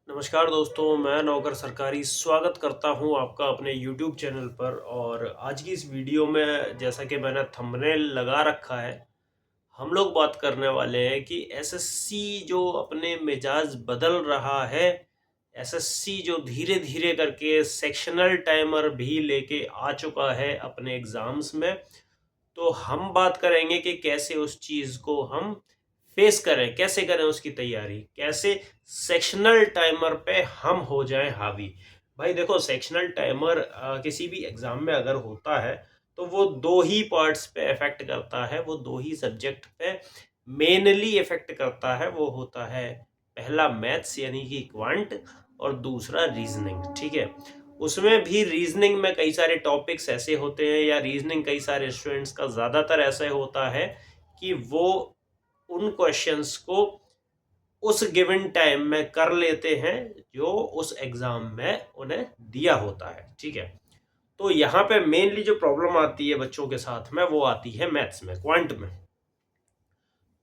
नमस्कार दोस्तों, मैं नौकर सरकारी स्वागत करता हूं आपका अपने YouTube चैनल पर। और आज की इस वीडियो में जैसा कि मैंने थंबनेल लगा रखा है, हम लोग बात करने वाले हैं कि एसएससी जो अपने मिजाज बदल रहा है, एसएससी जो धीरे धीरे करके सेक्शनल टाइमर भी लेके आ चुका है अपने एग्ज़ाम्स में। तो हम बात करेंगे कि कैसे उस चीज़ को हम फेस करें, कैसे करें उसकी तैयारी, कैसे सेक्शनल टाइमर पे हम हो जाएं हावी। भाई देखो, सेक्शनल टाइमर किसी भी एग्जाम में अगर होता है तो वो दो ही पार्ट्स पे इफेक्ट करता है, वो दो ही सब्जेक्ट पे मेनली इफेक्ट करता है। वो होता है पहला मैथ्स यानी कि क्वांट, और दूसरा रीजनिंग। ठीक है, उसमें भी रीजनिंग में कई सारे टॉपिक्स ऐसे होते हैं, या रीजनिंग कई सारे स्टूडेंट्स का ज़्यादातर ऐसा होता है कि वो उन क्वेश्चंस को उस गिवन टाइम में कर लेते हैं जो उस एग्जाम में उन्हें दिया होता है। ठीक है, तो यहाँ पे मेनली जो प्रॉब्लम आती है बच्चों के साथ में, वो आती है मैथ्स में, क्वांट में।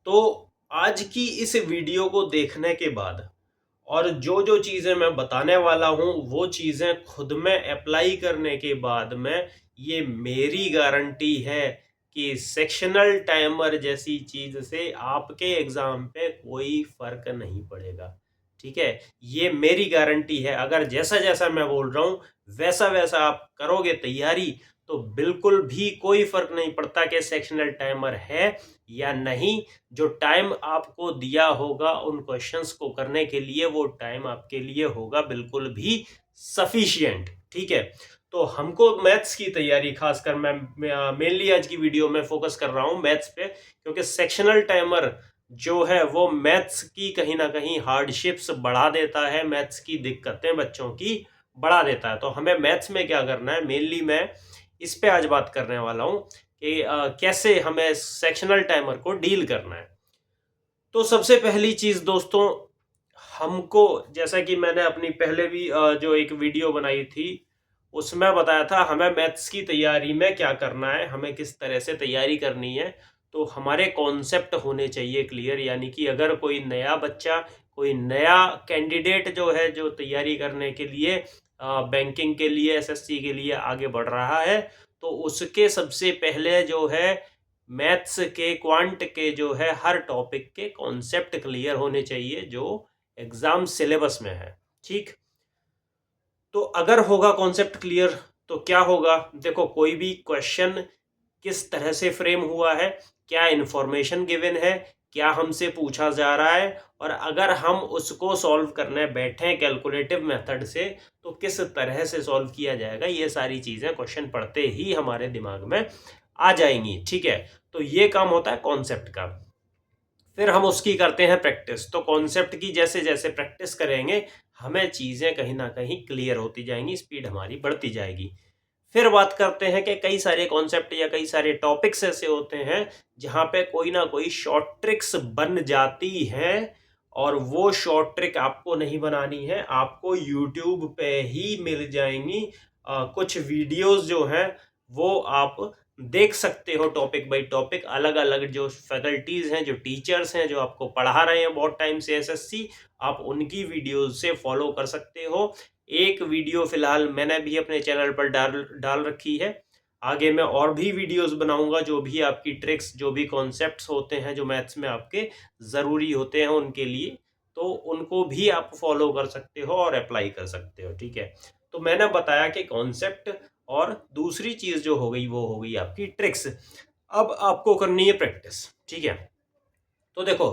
तो आज की इस वीडियो को देखने के बाद और जो जो चीज़ें मैं बताने वाला हूँ, वो चीज़ें खुद में अप्लाई करने के बाद में ये मेरी गारंटी है कि सेक्शनल टाइमर जैसी चीज़ से आपके एग्ज़ाम पे कोई फ़र्क नहीं पड़ेगा। ठीक है, ये मेरी गारंटी है। अगर जैसा जैसा मैं बोल रहा हूँ वैसा वैसा आप करोगे तैयारी, तो बिल्कुल भी कोई फ़र्क नहीं पड़ता कि सेक्शनल टाइमर है या नहीं। जो टाइम आपको दिया होगा उन क्वेश्चंस को करने के लिए, वो टाइम आपके लिए होगा बिल्कुल भी सफिशिएंट। ठीक है, तो हमको मैथ्स की तैयारी, खासकर मैं मेनली आज की वीडियो में फोकस कर रहा हूँ मैथ्स पे, क्योंकि सेक्शनल टाइमर जो है वो मैथ्स की कहीं ना कहीं हार्डशिप्स बढ़ा देता है, मैथ्स की दिक्कतें बच्चों की बढ़ा देता है। तो हमें मैथ्स में क्या करना है, मेनली मैं इस पे आज बात करने वाला हूँ कि कैसे हमें सेक्शनल टाइमर को डील करना है। तो सबसे पहली चीज़ दोस्तों, हमको, जैसा कि मैंने अपनी पहले भी जो एक वीडियो बनाई थी उसमें बताया था, हमें मैथ्स की तैयारी में क्या करना है, हमें किस तरह से तैयारी करनी है। तो हमारे कॉन्सेप्ट होने चाहिए क्लियर, यानी कि अगर कोई नया बच्चा, कोई नया कैंडिडेट जो है, जो तैयारी करने के लिए बैंकिंग के लिए, एसएससी के लिए आगे बढ़ रहा है, तो उसके सबसे पहले जो है मैथ्स के, क्वांट के जो है, हर टॉपिक के कॉन्सेप्ट क्लियर होने चाहिए जो एग्जाम सिलेबस में है। ठीक, तो अगर होगा कॉन्सेप्ट क्लियर तो क्या होगा, देखो कोई भी क्वेश्चन किस तरह से फ्रेम हुआ है, क्या इंफॉर्मेशन गिवन है, क्या हमसे पूछा जा रहा है, और अगर हम उसको सॉल्व करने बैठे कैलकुलेटिव मेथड से तो किस तरह से सॉल्व किया जाएगा, ये सारी चीज़ें क्वेश्चन पढ़ते ही हमारे दिमाग में आ जाएंगी। ठीक है, तो ये काम होता है कॉन्सेप्ट का। फिर हम उसकी करते हैं प्रैक्टिस। तो कॉन्सेप्ट की जैसे जैसे प्रैक्टिस करेंगे, हमें चीज़ें कहीं ना कहीं क्लियर होती जाएंगी, स्पीड हमारी बढ़ती जाएगी। फिर बात करते हैं कि कई सारे कॉन्सेप्ट या कई सारे टॉपिक्स ऐसे होते हैं जहाँ पे कोई ना कोई शॉर्ट ट्रिक्स बन जाती हैं, और वो शॉर्ट ट्रिक आपको नहीं बनानी है, आपको यूट्यूब पे ही मिल जाएंगी। कुछ वीडियोस जो हैं वो आप देख सकते हो, टॉपिक बाय टॉपिक, अलग अलग जो फैकल्टीज हैं, जो टीचर्स हैं, जो आपको पढ़ा रहे हैं बहुत टाइम से एसएससी, आप उनकी वीडियोस से फॉलो कर सकते हो। एक वीडियो फिलहाल मैंने भी अपने चैनल पर डाल डाल रखी है। आगे मैं और भी वीडियोस बनाऊंगा, जो भी आपकी ट्रिक्स, जो भी कॉन्सेप्ट्स होते हैं जो मैथ्स में आपके ज़रूरी होते हैं उनके लिए, तो उनको भी आप फॉलो कर सकते हो और अप्लाई कर सकते हो। ठीक है, तो मैंने बताया कि कॉन्सेप्ट, और दूसरी चीज़ जो हो गई वो हो गई आपकी ट्रिक्स। अब आपको करनी है प्रैक्टिस। ठीक है, तो देखो,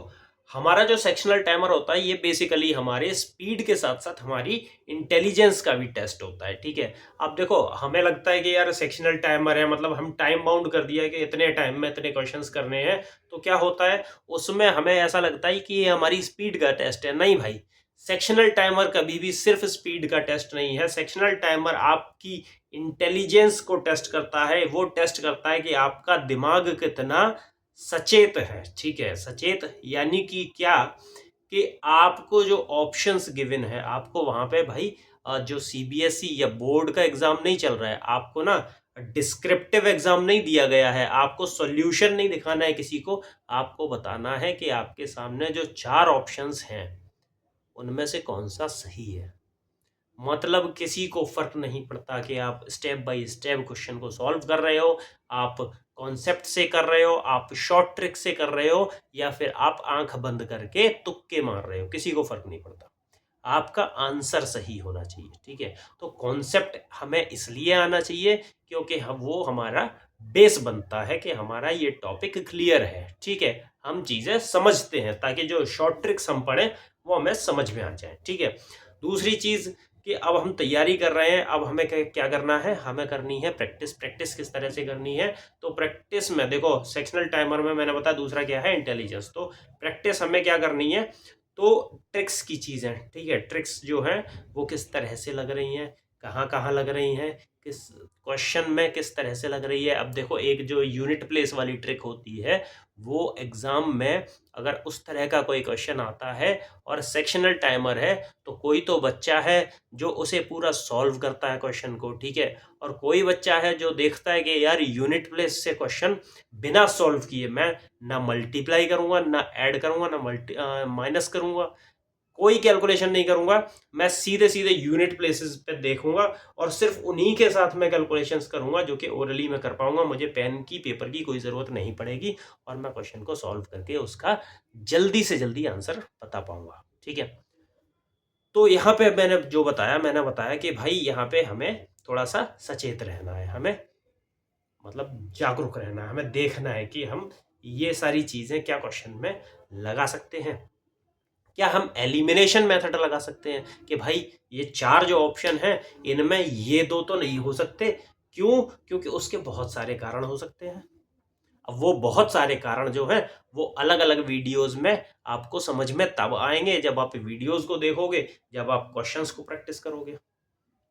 हमारा जो सेक्शनल टाइमर होता है ये बेसिकली हमारे स्पीड के साथ साथ हमारी इंटेलिजेंस का भी टेस्ट होता है। ठीक है, अब देखो, हमें लगता है कि यार सेक्शनल टाइमर है, मतलब हम टाइम बाउंड कर दिया है कि इतने टाइम में इतने क्वेश्चंस करने हैं, तो क्या होता है उसमें हमें ऐसा लगता है कि ये हमारी स्पीड का टेस्ट है। नहीं भाई, सेक्शनल टाइमर कभी भी सिर्फ स्पीड का टेस्ट नहीं है। सेक्शनल टाइमर आपकी इंटेलिजेंस को टेस्ट करता है, वो टेस्ट करता है कि आपका दिमाग कितना सचेत है। ठीक है, सचेत यानी कि क्या, कि आपको जो ऑप्शंस गिवन है, आपको वहां पे भाई जो सीबीएसई या बोर्ड का एग्जाम नहीं चल रहा है, आपको ना डिस्क्रिप्टिव एग्जाम नहीं दिया गया है, आपको सॉल्यूशन नहीं दिखाना है किसी को, आपको बताना है कि आपके सामने जो चार ऑप्शंस हैं उनमें से कौन सा सही है। मतलब किसी को फ़र्क नहीं पड़ता कि आप स्टेप बाय स्टेप क्वेश्चन को सॉल्व कर रहे हो, आप कॉन्सेप्ट से कर रहे हो, आप शॉर्ट ट्रिक से कर रहे हो, या फिर आप आँख बंद करके तुक्के मार रहे हो, किसी को फ़र्क नहीं पड़ता। आपका आंसर सही होना चाहिए, ठीक है? तो कॉन्सेप्ट हमें इसलिए आना चाहिए क्योंकि वो हमारा बेस बनता है कि हमारा ये टॉपिक क्लियर है, ठीक है? हम चीज़ें समझते हैं ताकि जो शॉर्ट ट्रिक्स हम पढ़ें वो हमें समझ में आ जाए, ठीक है? दूसरी चीज़ कि अब हम तैयारी कर रहे हैं, अब हमें क्या करना है, हमें करनी है प्रैक्टिस। प्रैक्टिस किस तरह से करनी है, तो प्रैक्टिस में देखो सेक्शनल टाइमर में मैंने बताया दूसरा क्या है, इंटेलिजेंस। तो प्रैक्टिस हमें क्या करनी है, तो ट्रिक्स की चीज़ें, ठीक है? ट्रिक्स जो हैं वो किस तरह से लग रही हैं, कहाँ कहाँ लग रही हैं, किस क्वेश्चन में किस तरह से लग रही है। अब देखो एक जो यूनिट प्लेस वाली ट्रिक होती है, वो एग्ज़ाम में अगर उस तरह का कोई क्वेश्चन आता है और सेक्शनल टाइमर है, तो कोई तो बच्चा है जो उसे पूरा सॉल्व करता है क्वेश्चन को, ठीक है? और कोई बच्चा है जो देखता है कि यार यूनिट प्लेस से क्वेश्चन बिना सॉल्व किए मैं ना मल्टीप्लाई करूंगा, ना ऐड करूंगा, ना माइनस करूंगा, कोई कैलकुलेशन नहीं करूंगा, मैं सीधे सीधे यूनिट प्लेसेस पे देखूंगा और सिर्फ उन्हीं के साथ मैं कैलकुलेशंस करूंगा जो कि ओरली में कर पाऊंगा। मुझे पेन की पेपर की कोई ज़रूरत नहीं पड़ेगी और मैं क्वेश्चन को सॉल्व करके उसका जल्दी से जल्दी आंसर बता पाऊंगा, ठीक है? तो यहाँ पे मैंने बताया कि भाई यहाँ पे हमें थोड़ा सा सचेत रहना है, हमें मतलब जागरूक रहना है, हमें देखना है कि हम ये सारी चीज़ें क्या क्वेश्चन में लगा सकते हैं। क्या हम एलिमिनेशन मेथड लगा सकते हैं कि भाई ये चार जो ऑप्शन हैं इनमें ये दो तो नहीं हो सकते, क्यों? क्योंकि उसके बहुत सारे कारण हो सकते हैं। अब वो बहुत सारे कारण जो हैं वो अलग अलग वीडियोस में आपको समझ में तब आएंगे जब आप वीडियोस को देखोगे, जब आप क्वेश्चंस को प्रैक्टिस करोगे,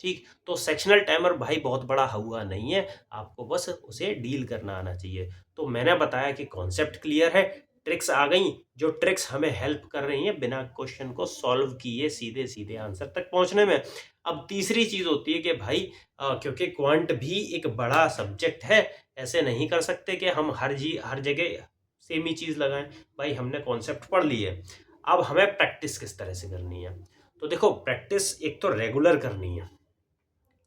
ठीक? तो सेक्शनल टाइमर भाई बहुत बड़ा हुआ नहीं है, आपको बस उसे डील करना आना चाहिए। तो मैंने बताया कि कॉन्सेप्ट क्लियर है, ट्रिक्स आ गई जो ट्रिक्स हमें हेल्प कर रही हैं बिना क्वेश्चन को सॉल्व किए सीधे सीधे आंसर तक पहुंचने में। अब तीसरी चीज होती है कि भाई क्योंकि क्वांट भी एक बड़ा सब्जेक्ट है, ऐसे नहीं कर सकते कि हम हर जगह सेम ही चीज लगाएं। भाई हमने कॉन्सेप्ट पढ़ ली है, अब हमें प्रैक्टिस किस तरह से करनी है। तो देखो प्रैक्टिस एक तो रेगुलर करनी है,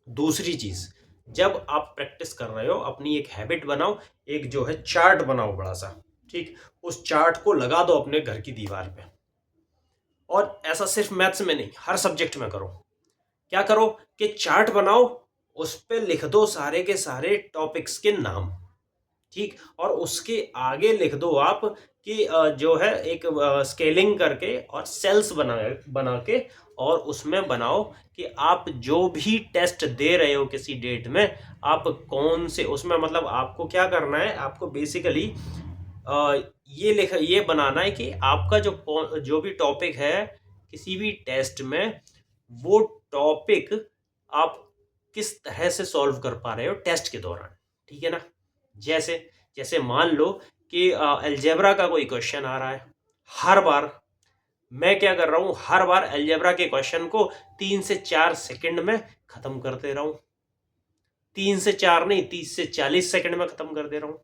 दूसरी चीज जब आप प्रैक्टिस कर रहे हो अपनी एक हैबिट बनाओ, एक जो है चार्ट बनाओ बड़ा सा, ठीक? उस चार्ट को लगा दो अपने घर की दीवार पे, और ऐसा सिर्फ मैथ्स में नहीं हर सब्जेक्ट में करो। क्या करो कि चार्ट बनाओ, उस पे लिख दो सारे के सारे टॉपिक्स के नाम, ठीक? और उसके आगे लिख दो आप कि जो है एक स्केलिंग करके और सेल्स बना के, और उसमें बनाओ कि आप जो भी टेस्ट दे रहे हो किसी डेट में, आप कौन से उसमें, मतलब आपको क्या करना है, आपको बेसिकली ये बनाना है कि आपका जो भी टॉपिक है किसी भी टेस्ट में, वो टॉपिक आप किस तरह से सॉल्व कर पा रहे हो टेस्ट के दौरान, ठीक है ना? जैसे जैसे मान लो कि अलजेब्रा का कोई क्वेश्चन आ रहा है, हर बार मैं क्या कर रहा हूं, हर बार अलजेब्रा के क्वेश्चन को 3 से 4 सेकंड में खत्म कर दे रहा हूं, 3 से 4 नहीं, 30 से 40 सेकंड में खत्म कर दे रहा हूं।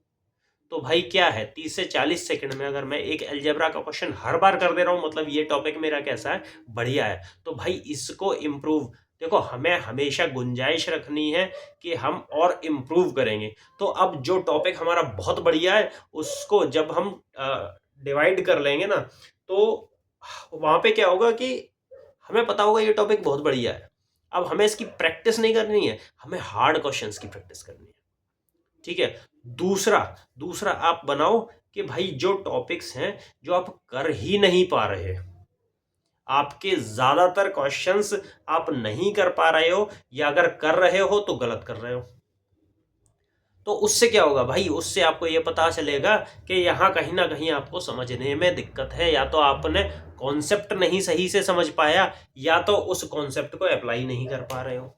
तो भाई क्या है, 30 से 40 सेकंड में अगर मैं एक अलजेब्रा का क्वेश्चन हर बार कर दे रहा हूं, मतलब ये टॉपिक मेरा कैसा है, बढ़िया है। तो भाई इसको इम्प्रूव, देखो हमें हमेशा गुंजाइश रखनी है कि हम और इम्प्रूव करेंगे। तो अब जो टॉपिक हमारा बहुत बढ़िया है उसको जब हम डिवाइड कर लेंगे ना, तो वहां पे क्या होगा कि हमें पता होगा ये टॉपिक बहुत बढ़िया है। अब हमें इसकी प्रैक्टिस नहीं करनी है, हमें हार्ड क्वेश्चंस की प्रैक्टिस करनी है, ठीक है? दूसरा दूसरा आप बनाओ कि भाई जो टॉपिक्स हैं जो आप कर ही नहीं पा रहे, आपके ज्यादातर क्वेश्चंस आप नहीं कर पा रहे हो, या अगर कर रहे हो तो गलत कर रहे हो, तो उससे क्या होगा भाई, उससे आपको ये पता चलेगा कि यहाँ कहीं ना कहीं आपको समझने में दिक्कत है, या तो आपने कॉन्सेप्ट नहीं सही से समझ पाया, या तो उस कॉन्सेप्ट को अप्लाई नहीं कर पा रहे हो।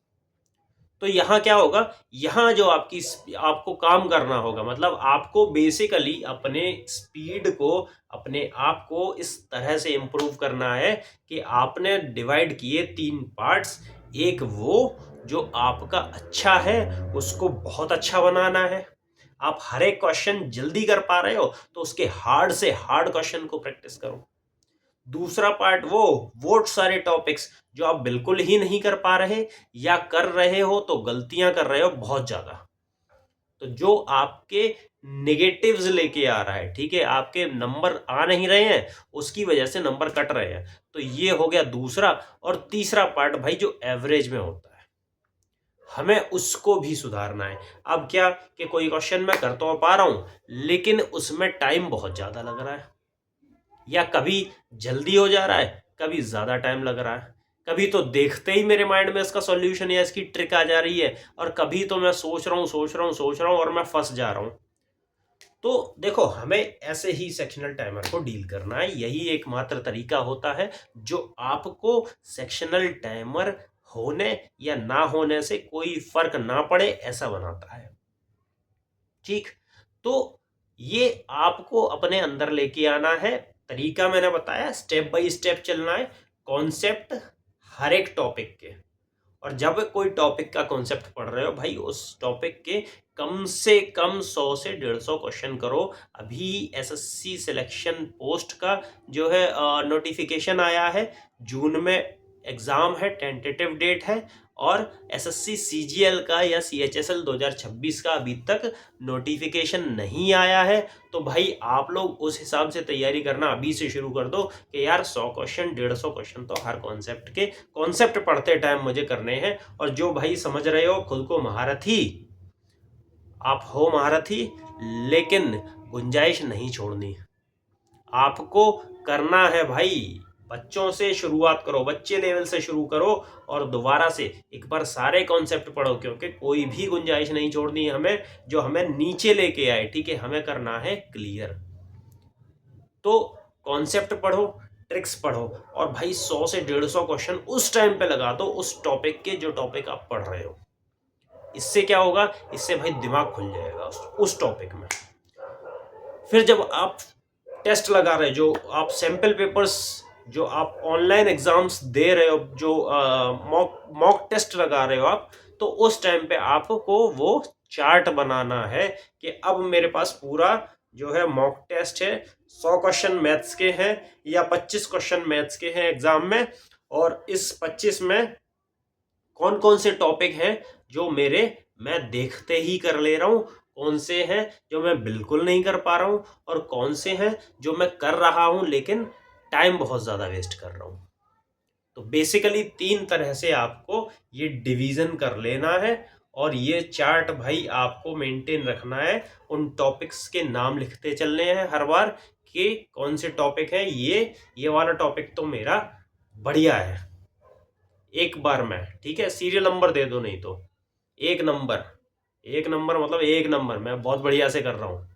तो यहाँ क्या होगा, यहाँ जो आपको काम करना होगा, मतलब आपको बेसिकली अपने स्पीड को, अपने आप को इस तरह से इम्प्रूव करना है कि आपने डिवाइड किए 3 पार्ट्स। एक वो जो आपका अच्छा है उसको बहुत अच्छा बनाना है, आप हर एक क्वेश्चन जल्दी कर पा रहे हो तो उसके हार्ड से हार्ड क्वेश्चन को प्रैक्टिस करो। दूसरा पार्ट वो सारे टॉपिक्स जो आप बिल्कुल ही नहीं कर पा रहे या कर रहे हो तो गलतियां कर रहे हो बहुत ज्यादा, तो जो आपके नेगेटिव्स लेके आ रहा है, ठीक है, आपके नंबर आ नहीं रहे हैं, उसकी वजह से नंबर कट रहे हैं। तो ये हो गया दूसरा। और तीसरा पार्ट भाई जो एवरेज में होता है, हमें उसको भी सुधारना है। अब क्या कि कोई क्वेश्चन मैं कर तो पा रहा हूं लेकिन उसमें टाइम बहुत ज्यादा लग रहा है, या कभी जल्दी हो जा रहा है, कभी ज्यादा टाइम लग रहा है, कभी तो देखते ही मेरे माइंड में इसका सॉल्यूशन या इसकी ट्रिक आ जा रही है, और कभी तो मैं सोच रहा हूं और मैं फंस जा रहा हूं। तो देखो, हमें ऐसे ही सेक्शनल टाइमर को डील करना है। यही एकमात्र तरीका होता है जो आपको सेक्शनल टाइमर होने या ना होने से कोई फर्क ना पड़े ऐसा बनाता है। ठीक, तो ये आपको अपने अंदर लेके आना है। तरीका मैंने बताया, स्टेप बाय स्टेप चलना है। कॉन्सेप्ट हर एक टॉपिक के, और जब कोई टॉपिक का कॉन्सेप्ट पढ़ रहे हो भाई, उस टॉपिक के कम से कम 100 से 150 क्वेश्चन करो। अभी एसएससी सिलेक्शन पोस्ट का जो है नोटिफिकेशन आया है, जून में एग्जाम है, टेंटेटिव डेट है। और एसएससी सीजीएल का या सीएचएसएल 2026 का अभी तक नोटिफिकेशन नहीं आया है। तो भाई आप लोग उस हिसाब से तैयारी करना अभी से शुरू कर दो कि यार 100 क्वेश्चन 150 क्वेश्चन तो हर कॉन्सेप्ट के कॉन्सेप्ट पढ़ते टाइम मुझे करने हैं। और जो भाई समझ रहे हो खुद को महारथी, आप हो महारथी, लेकिन गुंजाइश नहीं छोड़नी। आपको करना है भाई, बच्चों से शुरुआत करो, बच्चे लेवल से शुरू करो, और दोबारा से एक बार सारे कॉन्सेप्ट पढ़ो, क्योंकि कोई भी गुंजाइश नहीं छोड़नी है हमें जो हमें नीचे लेके आए। ठीक है, हमें करना है क्लियर। तो कॉन्सेप्ट पढ़ो, ट्रिक्स पढ़ो, और भाई 100 से 150 क्वेश्चन उस टाइम पे लगा दो उस टॉपिक के जो टॉपिक आप पढ़ रहे हो। इससे क्या होगा, इससे भाई दिमाग खुल जाएगा उस टॉपिक में। फिर जब आप टेस्ट लगा रहे, जो आप सैंपल पेपर्स, जो आप ऑनलाइन एग्जाम्स दे रहे हो, जो मॉक मॉक टेस्ट लगा रहे हो आप, तो उस टाइम पे आपको वो चार्ट बनाना है कि अब मेरे पास पूरा जो है मॉक टेस्ट है, 100 क्वेश्चन मैथ्स के हैं या 25 क्वेश्चन मैथ्स के हैं एग्जाम में, और इस 25 में कौन कौन से टॉपिक हैं जो मैं देखते ही कर ले रहा हूं, कौन से हैं जो मैं बिल्कुल नहीं कर पा रहा हूं, और कौन से हैं जो मैं कर रहा हूं लेकिन टाइम बहुत ज्यादा वेस्ट कर रहा हूं। तो बेसिकली 3 तरह से आपको ये डिवीजन कर लेना है, और ये चार्ट भाई आपको मेंटेन रखना है। उन टॉपिक्स के नाम लिखते चलने हैं हर बार कि कौन से टॉपिक है। ये वाला टॉपिक तो मेरा बढ़िया है, एक बार में, ठीक है, सीरियल नंबर दे दो, नहीं तो 1 नंबर। 1 नंबर मतलब 1 नंबर, मैं बहुत बढ़िया से कर रहा हूँ।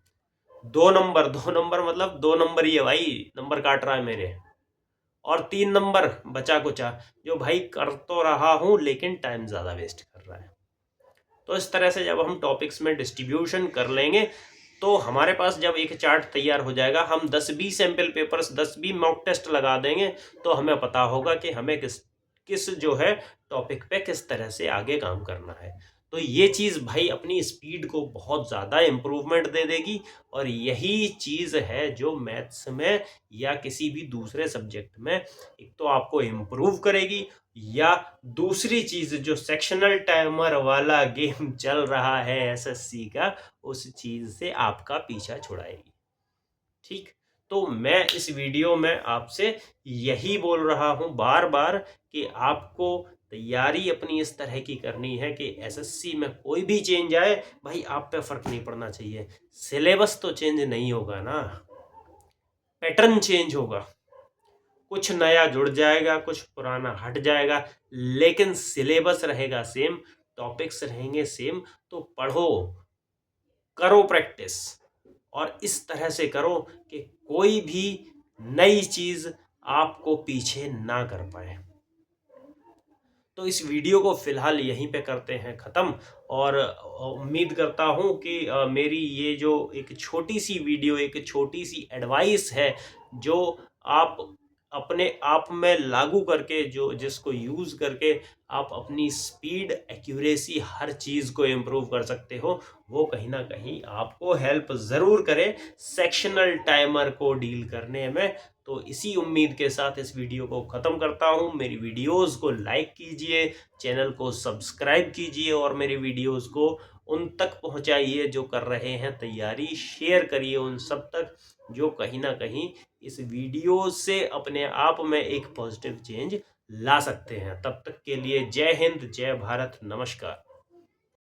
2 नंबर, 2 नंबर मतलब 2 नंबर ही है भाई, नंबर काट रहा है मेरे। और 3 नंबर बचा कुचा, जो भाई कर तो रहा हूं लेकिन टाइम ज्यादा वेस्ट कर रहा है। तो इस तरह से जब हम टॉपिक्स में डिस्ट्रीब्यूशन कर लेंगे, तो हमारे पास जब एक चार्ट तैयार हो जाएगा, हम 10-20 सैंपल पेपर्स, 10-20 मॉक टेस्ट लगा देंगे, तो हमें पता होगा कि हमें किस किस जो है टॉपिक पे किस तरह से आगे काम करना है। तो ये चीज़ भाई अपनी स्पीड को बहुत ज़्यादा इम्प्रूवमेंट दे देगी, और यही चीज़ है जो मैथ्स में या किसी भी दूसरे सब्जेक्ट में एक तो आपको इम्प्रूव करेगी, या दूसरी चीज जो सेक्शनल टाइमर वाला गेम चल रहा है एसएससी का, उस चीज से आपका पीछा छुड़ाएगी। ठीक, तो मैं इस वीडियो में आपसे यही बोल रहा हूं बार बार कि आपको तैयारी अपनी इस तरह की करनी है कि एसएससी में कोई भी चेंज आए भाई आप पे फर्क नहीं पड़ना चाहिए। सिलेबस तो चेंज नहीं होगा ना, पैटर्न चेंज होगा, कुछ नया जुड़ जाएगा, कुछ पुराना हट जाएगा, लेकिन सिलेबस रहेगा सेम, टॉपिक्स रहेंगे सेम। तो पढ़ो, करो प्रैक्टिस, और इस तरह से करो कि कोई भी नई चीज आपको पीछे ना कर पाए। तो इस वीडियो को फिलहाल यहीं पे करते हैं ख़त्म, और उम्मीद करता हूँ कि मेरी ये जो एक छोटी सी वीडियो, एक छोटी सी एडवाइस है, जो आप अपने आप में लागू करके, जो जिसको यूज़ करके आप अपनी स्पीड, एक्यूरेसी, हर चीज़ को इम्प्रूव कर सकते हो, वो कहीं ना कहीं आपको हेल्प ज़रूर करे सेक्शनल टाइमर को डील करने में। तो इसी उम्मीद के साथ इस वीडियो को ख़त्म करता हूँ। मेरी वीडियोस को लाइक कीजिए, चैनल को सब्सक्राइब कीजिए और मेरी वीडियोस को उन तक पहुँचाइए जो कर रहे हैं तैयारी। शेयर करिए उन सब तक जो कहीं ना कहीं इस वीडियो से अपने आप में एक पॉजिटिव चेंज ला सकते हैं। तब तक के लिए जय हिंद, जय भारत, नमस्कार।